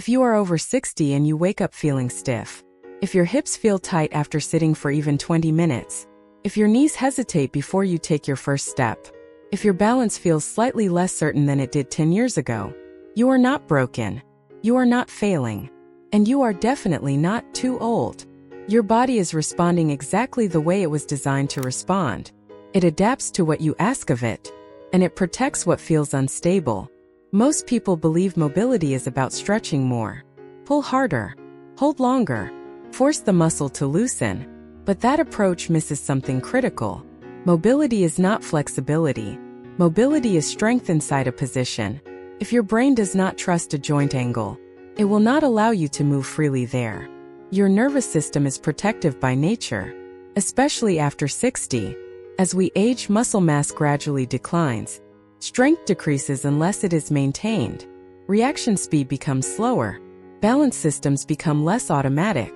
If you are over 60 and you wake up feeling stiff, if your hips feel tight after sitting for even 20 minutes, if your knees hesitate before you take your first step, if your balance feels slightly less certain than it did 10 years ago, you are not broken, you are not failing, and you are definitely not too old. Your body is responding exactly the way it was designed to respond. It adapts to what you ask of it, and it protects what feels unstable. Most people believe mobility is about stretching more. Pull harder, hold longer, force the muscle to loosen. But that approach misses something critical. Mobility is not flexibility. Mobility is strength inside a position. If your brain does not trust a joint angle, it will not allow you to move freely there. Your nervous system is protective by nature, especially after 60. As we age, muscle mass gradually declines. Strength decreases unless it is maintained. Reaction speed becomes slower. Balance systems become less automatic.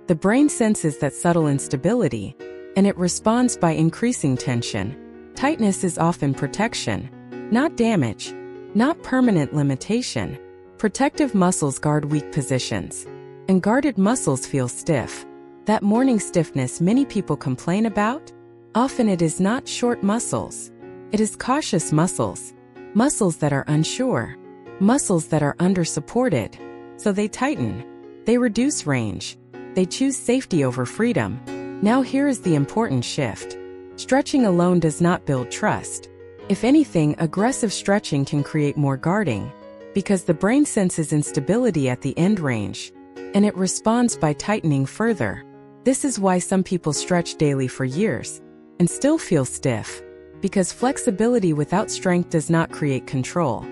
The brain senses that subtle instability, and it responds by increasing tension. Tightness is often protection, not damage, not permanent limitation. Protective muscles guard weak positions, and guarded muscles feel stiff. That morning stiffness many people complain about? Often it is not short muscles. It is cautious muscles. Muscles that are unsure. Muscles that are under-supported. So they tighten. They reduce range. They choose safety over freedom. Now here is the important shift. Stretching alone does not build trust. If anything, aggressive stretching can create more guarding, because the brain senses instability at the end range, and it responds by tightening further. This is why some people stretch daily for years and still feel stiff. Because flexibility without strength does not create control.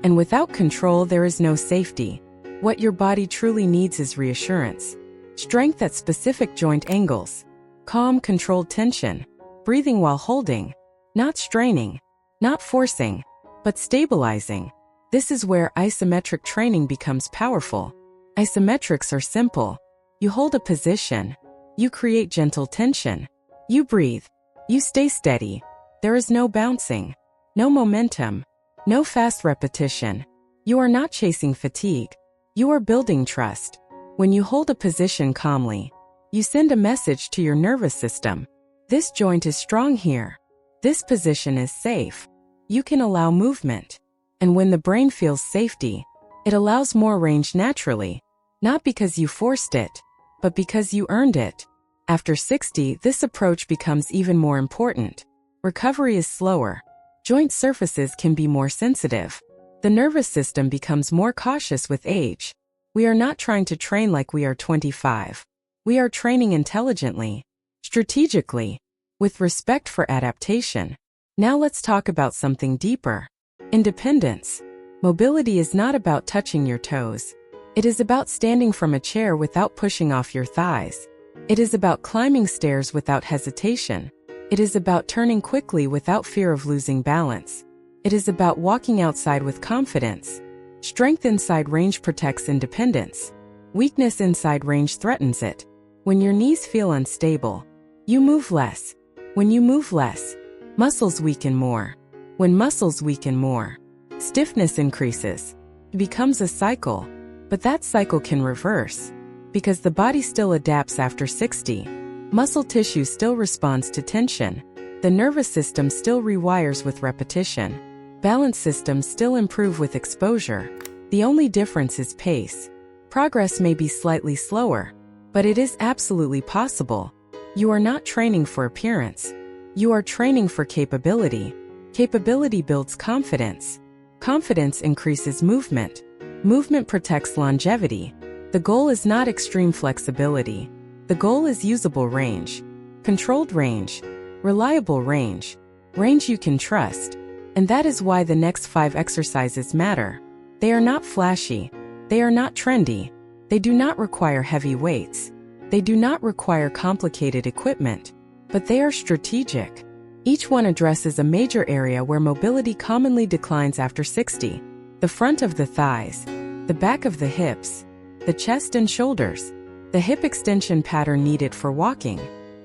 And without control, there is no safety. What your body truly needs is reassurance. Strength at specific joint angles. Calm, controlled tension. Breathing while holding. Not straining. Not forcing. But stabilizing. This is where isometric training becomes powerful. Isometrics are simple. You hold a position. You create gentle tension. You breathe. You stay steady. There is no bouncing, no momentum, no fast repetition. You are not chasing fatigue. You are building trust. When you hold a position calmly, you send a message to your nervous system. This joint is strong here. This position is safe. You can allow movement. And when the brain feels safety, it allows more range naturally, not because you forced it, but because you earned it. After 60, this approach becomes even more important. Recovery is slower. Joint surfaces can be more sensitive. The nervous system becomes more cautious with age. We are not trying to train like we are 25. We are training intelligently, strategically, with respect for adaptation. Now let's talk about something deeper. Independence. Mobility is not about touching your toes. It is about standing from a chair without pushing off your thighs. It is about climbing stairs without hesitation. It is about turning quickly without fear of losing balance. It is about walking outside with confidence. Strength inside range protects independence. Weakness inside range threatens it. When your knees feel unstable, you move less. When you move less, muscles weaken more. When muscles weaken more, stiffness increases. It becomes a cycle, but that cycle can reverse. Because the body still adapts after 60. Muscle tissue still responds to tension. The nervous system still rewires with repetition. Balance systems still improve with exposure. The only difference is pace. Progress may be slightly slower, but it is absolutely possible. You are not training for appearance. You are training for capability. Capability builds confidence. Confidence increases movement. Movement protects longevity. The goal is not extreme flexibility. The goal is usable range, controlled range, reliable range, range you can trust. And that is why the next 5 exercises matter. They are not flashy. They are not trendy. They do not require heavy weights. They do not require complicated equipment. But they are strategic. Each one addresses a major area where mobility commonly declines after 60. The front of the thighs, the back of the hips, the chest and shoulders, the hip extension pattern needed for walking,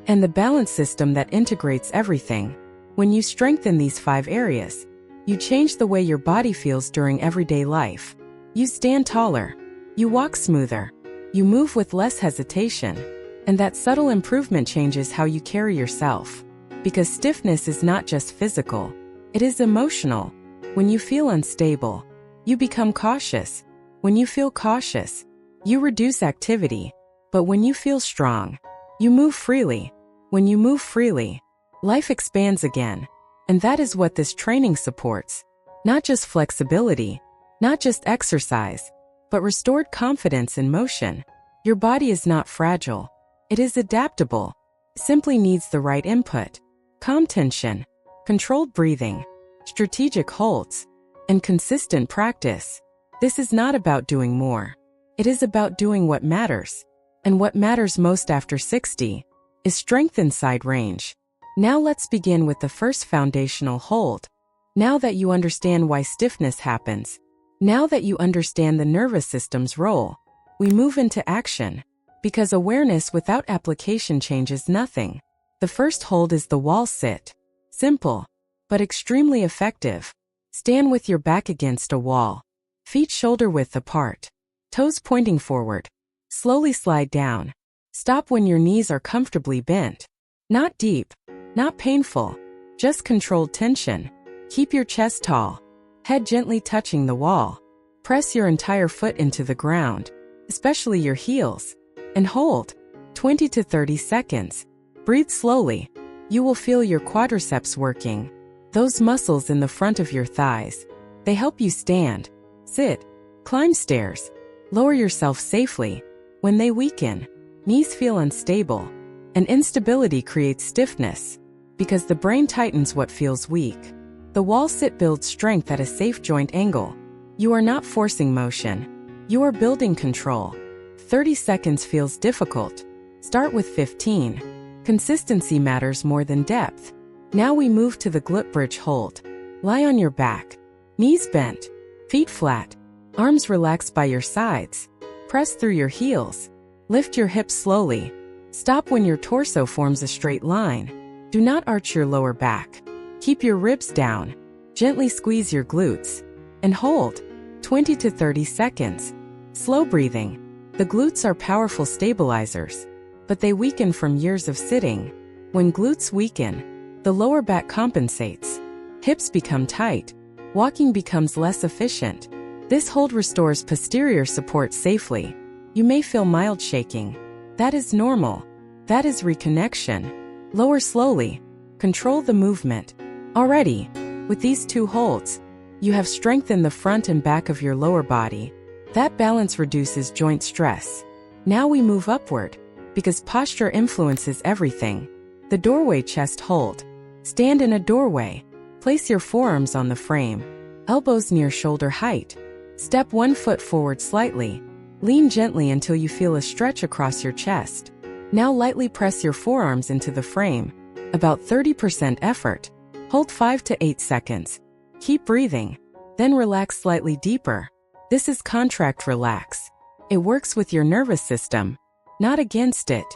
and the balance system that integrates everything. When you strengthen these 5 areas, you change the way your body feels during everyday life. You stand taller. You walk smoother. You move with less hesitation. And that subtle improvement changes how you carry yourself. Because stiffness is not just physical, it is emotional. When you feel unstable, you become cautious. When you feel cautious, you reduce activity. But when you feel strong, you move freely. When you move freely, life expands again. And that is what this training supports. Not just flexibility, not just exercise, but restored confidence in motion. Your body is not fragile. It is adaptable. It simply needs the right input. Calm tension, controlled breathing, strategic holds, and consistent practice. This is not about doing more. It is about doing what matters. And what matters most after 60 is strength inside range. Now let's begin with the first foundational hold. Now that you understand why stiffness happens, now that you understand the nervous system's role, we move into action. Because awareness without application changes nothing. The first hold is the wall sit. Simple, but extremely effective. Stand with your back against a wall. Feet shoulder width apart. Toes pointing forward. Slowly slide down. Stop when your knees are comfortably bent. Not deep, not painful, just controlled tension. Keep your chest tall. Head gently touching the wall. Press your entire foot into the ground, especially your heels. And hold. 20 to 30 seconds. Breathe slowly. You will feel your quadriceps working. Those muscles in the front of your thighs. They help you stand, sit, climb stairs, lower yourself safely. When they weaken, knees feel unstable. And instability creates stiffness. Because the brain tightens what feels weak. The wall sit builds strength at a safe joint angle. You are not forcing motion. You are building control. 30 seconds feels difficult. Start with 15. Consistency matters more than depth. Now we move to the glute bridge hold. Lie on your back. Knees bent. Feet flat. Arms relaxed by your sides. Press through your heels. Lift your hips slowly. Stop when your torso forms a straight line. Do not arch your lower back. Keep your ribs down. Gently squeeze your glutes. And hold. 20 to 30 seconds. Slow breathing. The glutes are powerful stabilizers, but they weaken from years of sitting. When glutes weaken, the lower back compensates. Hips become tight. Walking becomes less efficient. This hold restores posterior support safely. You may feel mild shaking. That is normal. That is reconnection. Lower slowly. Control the movement. Already, with these two holds, you have strengthened the front and back of your lower body. That balance reduces joint stress. Now we move upward, because posture influences everything. The doorway chest hold. Stand in a doorway. Place your forearms on the frame. Elbows near shoulder height. Step one foot forward slightly. Lean gently until you feel a stretch across your chest. Now lightly press your forearms into the frame. About 30% effort. Hold 5 to 8 seconds. Keep breathing. Then relax slightly deeper. This is contract relax. It works with your nervous system, not against it.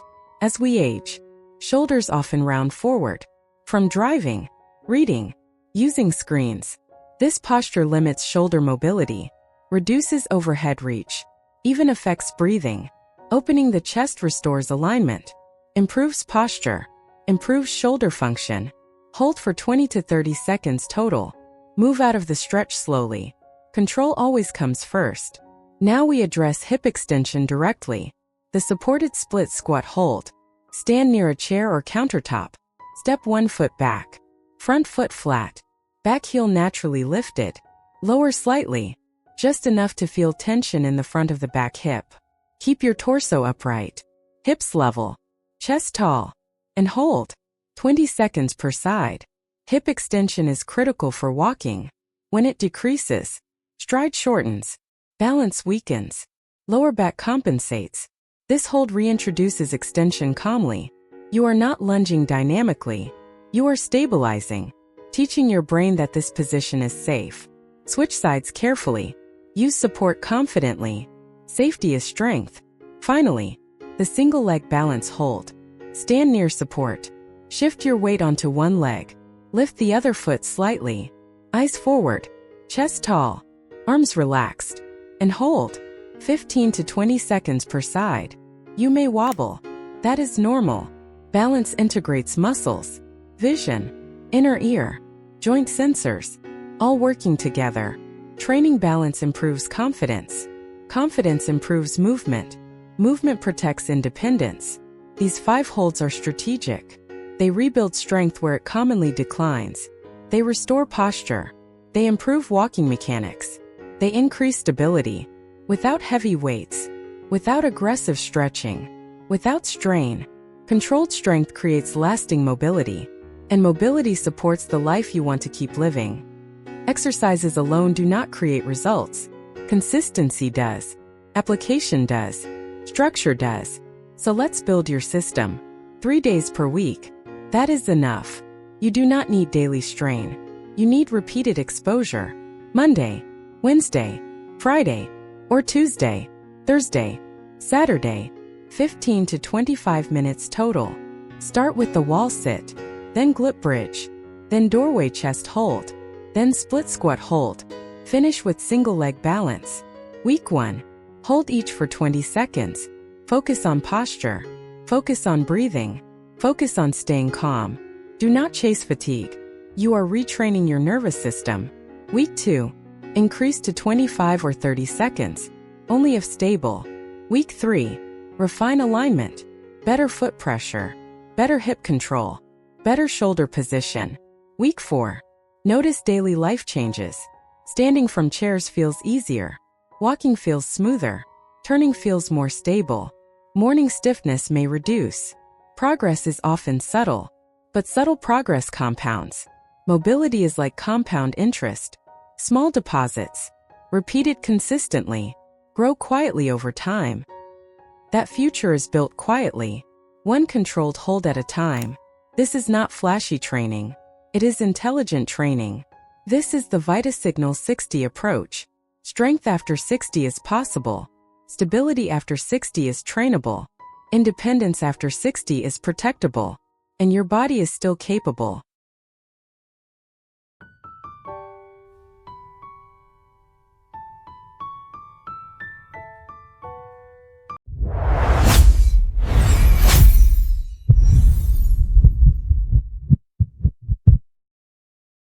As we age, shoulders often round forward. From driving, reading, using screens. This posture limits shoulder mobility, reduces overhead reach, even affects breathing. Opening the chest restores alignment, improves posture, improves shoulder function. Hold for 20 to 30 seconds total. Move out of the stretch slowly. Control always comes first. Now we address hip extension directly. The supported split squat hold. Stand near a chair or countertop. Step 1 foot back. Front foot flat. Back heel naturally lifted. Lower slightly. Just enough to feel tension in the front of the back hip. Keep your torso upright. Hips level. Chest tall. And hold. 20 seconds per side. Hip extension is critical for walking. When it decreases, stride shortens. Balance weakens. Lower back compensates. This hold reintroduces extension calmly. You are not lunging dynamically. You are stabilizing, teaching your brain that this position is safe. Switch sides carefully. Use support confidently. Safety is strength. Finally, the single leg balance hold. Stand near support. Shift your weight onto one leg. Lift the other foot slightly. Eyes forward. Chest tall. Arms relaxed. And hold. 15 to 20 seconds per side. You may wobble. That is normal. Balance integrates muscles, vision, inner ear, joint sensors, all working together. Training balance improves confidence. Confidence improves movement. Movement protects independence. These 5 holds are strategic. They rebuild strength where it commonly declines. They restore posture. They improve walking mechanics. They increase stability. Without heavy weights. Without aggressive stretching. Without strain. Controlled strength creates lasting mobility. And mobility supports the life you want to keep living. Exercises alone do not create results. Consistency does. Application does. Structure does. So let's build your system. 3 days per week. That is enough. You do not need daily strain. You need repeated exposure. Monday, Wednesday, Friday, or Tuesday, Thursday, Saturday. 15 to 25 minutes total. Start with the wall sit, then glute bridge, then doorway chest hold, then split squat hold. Finish with single leg balance. Week 1. Hold each for 20 seconds. Focus on posture. Focus on breathing. Focus on staying calm. Do not chase fatigue. You are retraining your nervous system. Week 2. Increase to 25 or 30 seconds, only if stable. Week 3. Refine alignment. Better foot pressure. Better hip control. Better shoulder position. Week 4. Notice daily life changes. Standing from chairs feels easier. Walking feels smoother. Turning feels more stable. Morning stiffness may reduce. Progress is often subtle, but subtle progress compounds. Mobility is like compound interest. Small deposits, repeated consistently, grow quietly over time. That future is built quietly, one controlled hold at a time. This is not flashy training. It is intelligent training. This is the VitaSignal 60 approach. Strength after 60 is possible. Stability after 60 is trainable. Independence after 60 is protectable. And your body is still capable.